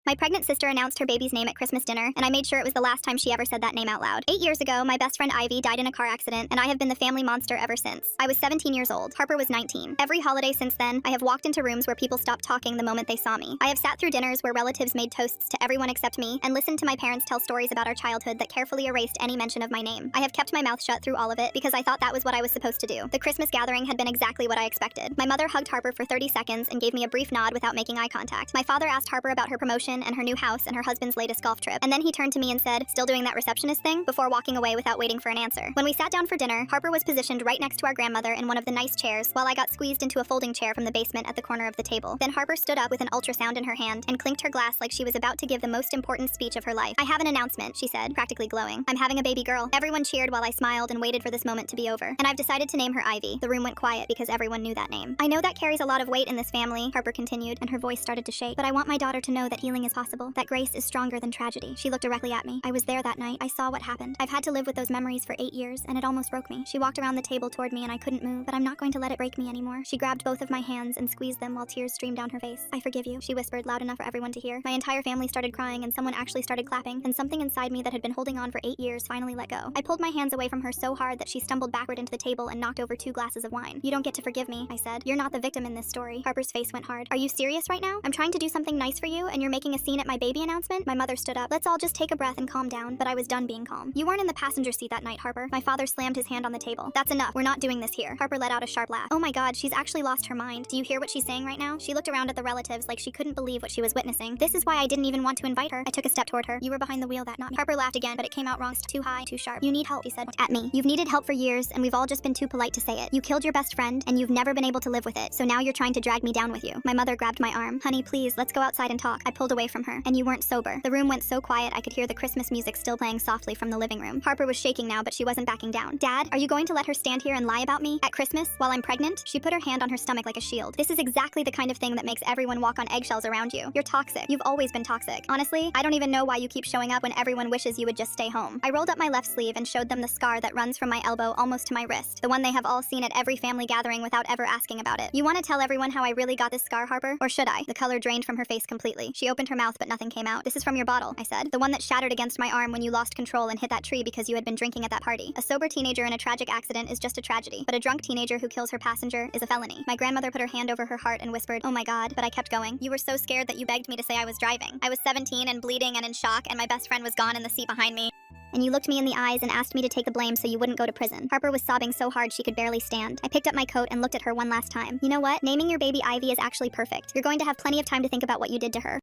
My pregnant sister announced her baby's name at Christmas dinner, and I made sure it was the last time she ever said that name out loud. 8 years ago, my best friend Ivy died in a car accident, and I have been the family monster ever since. I was 17 years old. Harper was 19. Every holiday since then, I have walked into rooms where people stopped talking the moment they saw me. I have sat through dinners where relatives made toasts to everyone except me, and listened to my parents tell stories about our childhood that carefully erased any mention of my name. I have kept my mouth shut through all of it because I thought that was what I was supposed to do. The Christmas gathering had been exactly what I expected. My mother hugged Harper for 30 seconds and gave me a brief nod without making eye contact. My father asked Harper about her promotion and her new house and her husband's latest golf trip. And then he turned to me and said, "Still doing that receptionist thing?" before walking away without waiting for an answer. When we sat down for dinner, Harper was positioned right next to our grandmother in one of the nice chairs, while I got squeezed into a folding chair from the basement at the corner of the table. Then Harper stood up with an ultrasound in her hand and clinked her glass like she was about to give the most important speech of her life. "I have an announcement," she said, practically glowing. "I'm having a baby girl." Everyone cheered while I smiled and waited for this moment to be over. "And I've decided to name her Ivy." The room went quiet because everyone knew that name. "I know that carries a lot of weight in this family," Harper continued, and her voice started to shake. "But I want my daughter to know that healing is possible, that grace is stronger than tragedy." She looked directly at me. "I was there that night. I saw what happened. I've had to live with those memories for 8 years, and it almost broke me." She walked around the table toward me and I couldn't move, but I'm not going to let it break me anymore. She grabbed both of my hands and squeezed them while tears streamed down her face. "I forgive you," she whispered loud enough for everyone to hear. My entire family started crying and someone actually started clapping, and something inside me that had been holding on for 8 years finally let go. I pulled my hands away from her so hard that she stumbled backward into the table and knocked over 2 glasses of wine. "You don't get to forgive me," I said. "You're not the victim in this story." Harper's face went hard. "Are you serious right now? I'm trying to do something nice for you, and you're making a scene at my baby announcement?" My mother stood up. "Let's all just take a breath and calm down," but I was done being calm. "You weren't in the passenger seat that night, Harper." My father slammed his hand on the table. "That's enough. We're not doing this here." Harper let out a sharp laugh. "Oh my God, she's actually lost her mind. Do you hear what she's saying right now?" She looked around at the relatives like she couldn't believe what she was witnessing. "This is why I didn't even want to invite her." I took a step toward her. "You were behind the wheel that night." Harper laughed again, but it came out wrong. Too high, too sharp. "You need help," she said at me. "You've needed help for years, and we've all just been too polite to say it. You killed your best friend, and you've never been able to live with it, so now you're trying to drag me down with you." My mother grabbed my arm. "Honey, please, let's go outside and talk." I pulled away from her. "And you weren't sober." The room went so quiet I could hear the Christmas music still playing softly from the living room. Harper was shaking now, but she wasn't backing down. "Dad, are you going to let her stand here and lie about me at Christmas while I'm pregnant?" She put her hand on her stomach like a shield. "This is exactly the kind of thing that makes everyone walk on eggshells around you. You're toxic. You've always been toxic. Honestly, I don't even know why you keep showing up when everyone wishes you would just stay home." I rolled up my left sleeve and showed them the scar that runs from my elbow almost to my wrist, the one they have all seen at every family gathering without ever asking about it. "You want to tell everyone how I really got this scar, Harper? Or should I?" The color drained from her face completely. She opened her mouth, but nothing came out. "This is from your bottle," I said. "The one that shattered against my arm when you lost control and hit that tree because you had been drinking at that party. A sober teenager in a tragic accident is just a tragedy, but a drunk teenager who kills her passenger is a felony." My grandmother put her hand over her heart and whispered, "Oh my God," but I kept going. "You were so scared that you begged me to say I was driving. I was 17 and bleeding and in shock, and my best friend was gone in the seat behind me. And you looked me in the eyes and asked me to take the blame so you wouldn't go to prison." Harper was sobbing so hard she could barely stand. I picked up my coat and looked at her one last time. "You know what? Naming your baby Ivy is actually perfect. You're going to have plenty of time to think about what you did to her."